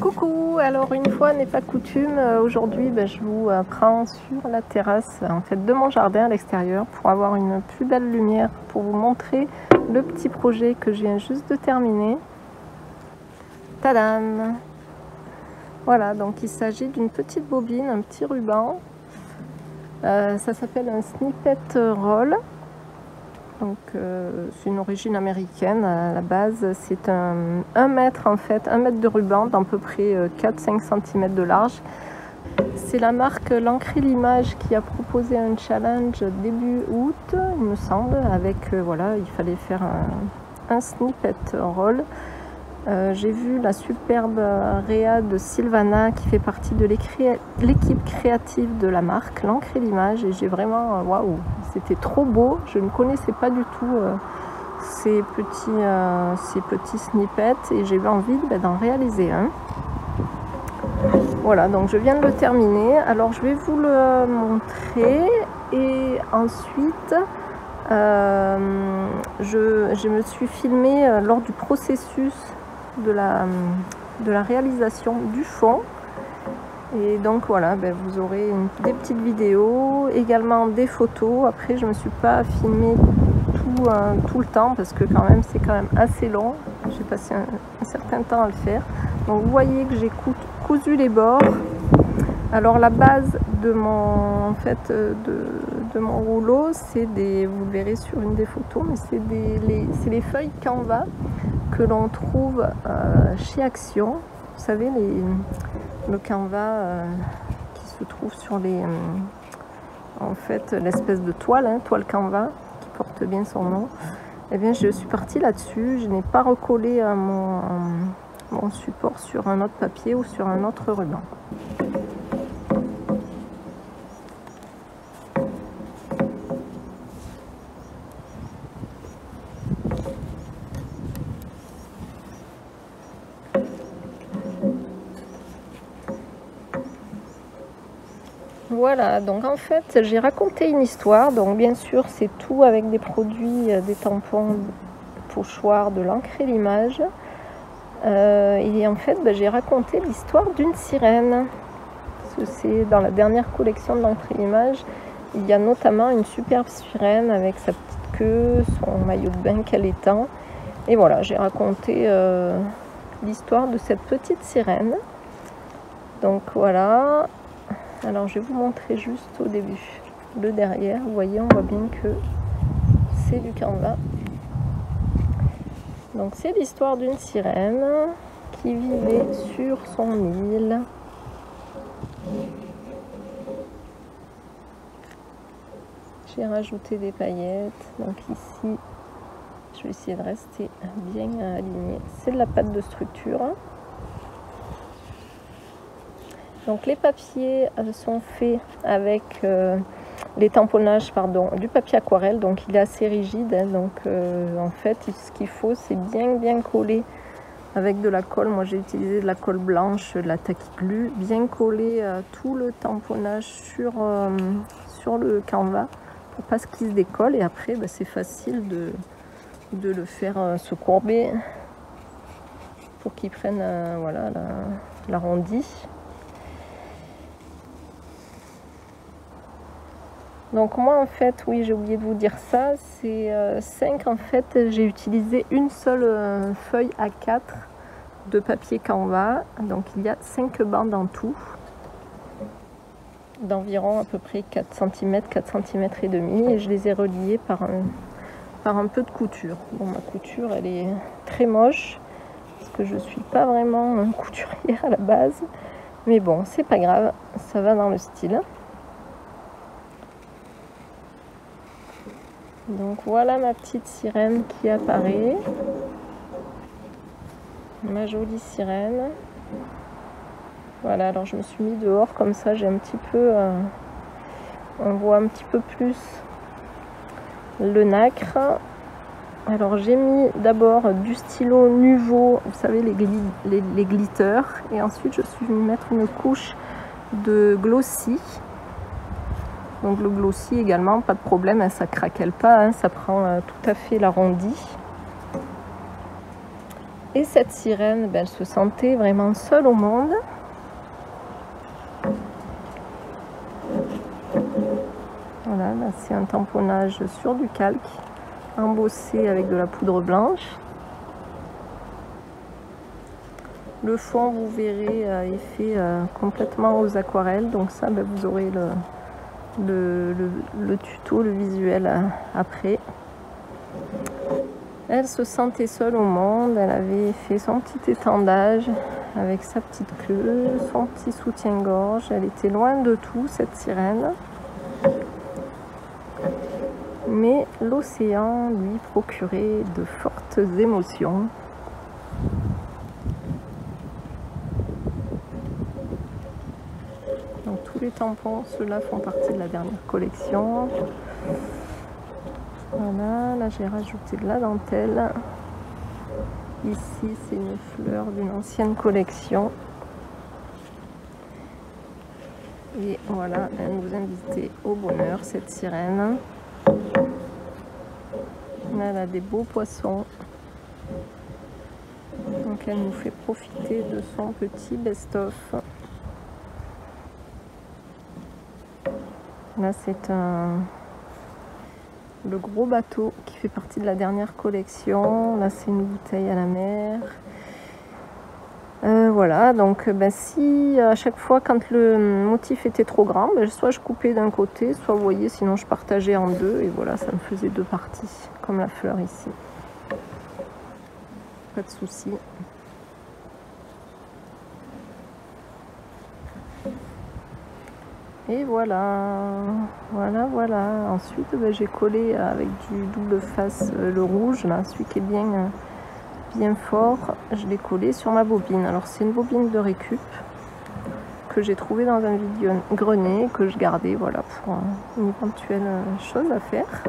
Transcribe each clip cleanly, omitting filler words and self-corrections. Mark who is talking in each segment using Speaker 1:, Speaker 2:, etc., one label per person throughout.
Speaker 1: Coucou, alors une fois n'est pas coutume, aujourd'hui je vous prends sur la terrasse en fait, de mon jardin à l'extérieur pour avoir une plus belle lumière, pour vous montrer le petit projet que je viens juste de terminer. Tadam! Voilà, donc il s'agit d'une petite bobine, un petit ruban. Ça s'appelle un snippet roll. Donc c'est une origine américaine à la base. C'est un mètre en fait, 1 mètre de ruban d'à peu près 4-5 cm de large. C'est la marque L'Ancré l'Image qui a proposé un challenge début août, il me semble, avec voilà, il fallait faire un snippet roll. J'ai vu la superbe réa de Sylvana qui fait partie de l'équipe créative de la marque L'Ancré l'Image, et j'ai vraiment waouh, c'était trop beau. Je ne connaissais pas du tout ces petits snippets et j'ai eu envie d'en réaliser un. Voilà, donc je viens de le terminer. Alors je vais vous le montrer et ensuite je me suis filmée lors du processus de la réalisation du fond, et donc voilà, vous aurez des petites vidéos, également des photos. Après je me suis pas filmé tout le temps parce que quand même c'est assez long, j'ai passé un certain temps à le faire. Donc vous voyez que j'ai cousu les bords. Alors la base de mon de mon rouleau, c'est vous le verrez sur une des photos, mais c'est les feuilles Canva que l'on trouve chez Action. Vous savez, le Canva qui se trouve sur en fait l'espèce de toile, toile Canva qui porte bien son nom. Eh bien je suis partie là-dessus, je n'ai pas recollé mon support sur un autre papier ou sur un autre ruban. Voilà, donc en fait j'ai raconté une histoire, donc bien sûr c'est tout avec des produits, des tampons, pochoirs, de l'Ancré l'Image, et en fait j'ai raconté l'histoire d'une sirène. C'est dans la dernière collection de l'Ancré l'Image, il y a notamment une superbe sirène avec sa petite queue, son maillot de bain qu'elle étend, et voilà, j'ai raconté l'histoire de cette petite sirène. Donc voilà. Alors je vais vous montrer juste au début le derrière. Vous voyez, on voit bien que c'est du Canva. Donc c'est l'histoire d'une sirène qui vivait sur son île. J'ai rajouté des paillettes. Donc ici, je vais essayer de rester bien aligné. C'est de la pâte de structure. Donc les papiers sont faits avec les tamponnages du papier aquarelle, donc il est assez rigide, donc en fait ce qu'il faut c'est bien coller avec de la colle. Moi j'ai utilisé de la colle blanche, de la tacky glue, bien coller tout le tamponnage sur le Canva pour pas qu'il se décolle, et après c'est facile de le faire se courber pour qu'il prenne voilà, l'arrondi. Donc moi en fait, oui, j'ai oublié de vous dire ça, c'est 5 en fait, j'ai utilisé une seule feuille A4 de papier Canva, donc il y a 5 bandes en tout, d'environ à peu près 4 cm, 4 cm et demi, et je les ai reliées par un peu de couture. Bon, ma couture elle est très moche, parce que je suis pas vraiment couturière à la base, mais bon, c'est pas grave, ça va dans le style. Donc voilà ma petite sirène qui apparaît, ma jolie sirène. Voilà, alors je me suis mis dehors comme ça, j'ai un petit peu, on voit un petit peu plus le nacre. Alors j'ai mis d'abord du stylo Nuvo, vous savez les glitters, et ensuite je suis venue mettre une couche de glossy. Donc le glossy également, pas de problème, hein, ça craquelle pas, hein, ça prend tout à fait l'arrondi. Et cette sirène, ben, elle se sentait vraiment seule au monde. Voilà, là c'est un tamponnage sur du calque, embossé avec de la poudre blanche. Le fond, vous verrez, est fait complètement aux aquarelles, donc ça, ben, vous aurez le tuto, le visuel après. Elle se sentait seule au monde, elle avait fait son petit étendage avec sa petite queue, son petit soutien-gorge, elle était loin de tout cette sirène. Mais l'océan lui procurait de fortes émotions. Donc tous les tampons, ceux-là font partie de la dernière collection. Voilà, là j'ai rajouté de la dentelle. Ici c'est une fleur d'une ancienne collection. Et voilà, elle nous invitait au bonheur, cette sirène. Là, elle a des beaux poissons. Donc elle nous fait profiter de son petit best-of. Là c'est le gros bateau qui fait partie de la dernière collection. Là c'est une bouteille à la mer. Voilà, donc ben, si à chaque fois quand le motif était trop grand, ben, soit je coupais d'un côté, soit vous voyez, sinon je partageais en deux et voilà, ça me faisait deux parties, comme la fleur ici. Pas de souci. Et voilà, voilà. Ensuite, ben, j'ai collé avec du double face le rouge, là, celui qui est bien fort, je l'ai collé sur ma bobine. Alors c'est une bobine de récup que j'ai trouvé dans un vide-grenier que je gardais, voilà, pour une éventuelle chose à faire.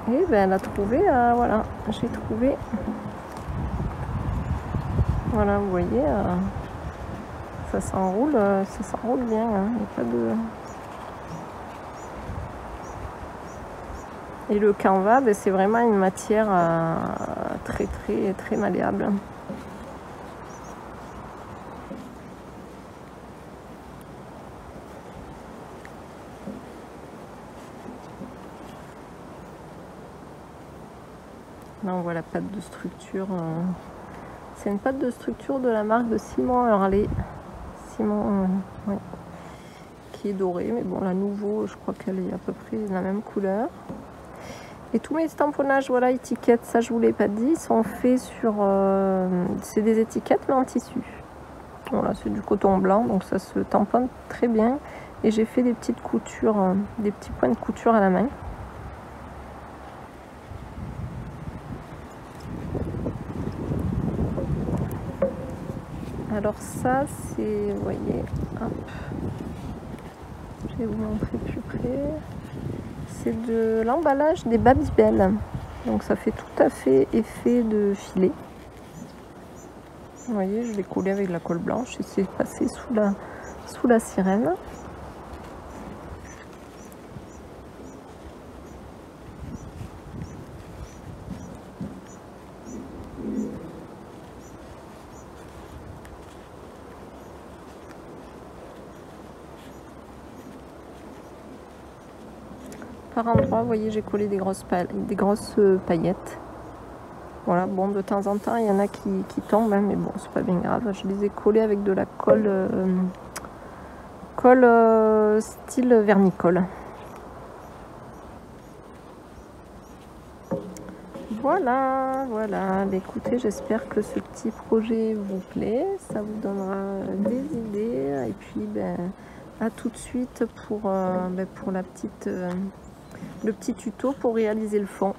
Speaker 1: Et ben elle a trouvé, voilà, j'ai trouvé, voilà, vous voyez, ça s'enroule bien, hein, il n'y a pas de... Et le canvas, ben, c'est vraiment une matière très malléable. Là on voit la pâte de structure. C'est une pâte de structure de la marque de Simon Hurley. Ouais, qui est dorée, mais bon, la nouveau, je crois qu'elle est à peu près de la même couleur. Et tous mes tamponnages, voilà, étiquettes, ça je vous l'ai pas dit, sont faits sur... c'est des étiquettes mais en tissu. Voilà, c'est du coton blanc, donc ça se tamponne très bien. Et j'ai fait des petites coutures, des petits points de couture à la main. Alors ça, c'est, vous voyez, hop, je vais vous montrer plus près. C'est de l'emballage des Babybel. Donc ça fait tout à fait effet de filet. Vous voyez, je l'ai collé avec de la colle blanche et c'est passé sous la sirène. Par endroit, vous voyez, j'ai collé des grosses paillettes. Voilà, bon, de temps en temps, il y en a qui tombent, hein, mais bon, c'est pas bien grave. Je les ai collés avec de la colle, style vernicole. Voilà. Écoutez, j'espère que ce petit projet vous plaît. Ça vous donnera des idées. Et puis, ben, à tout de suite pour le petit tuto pour réaliser le fond.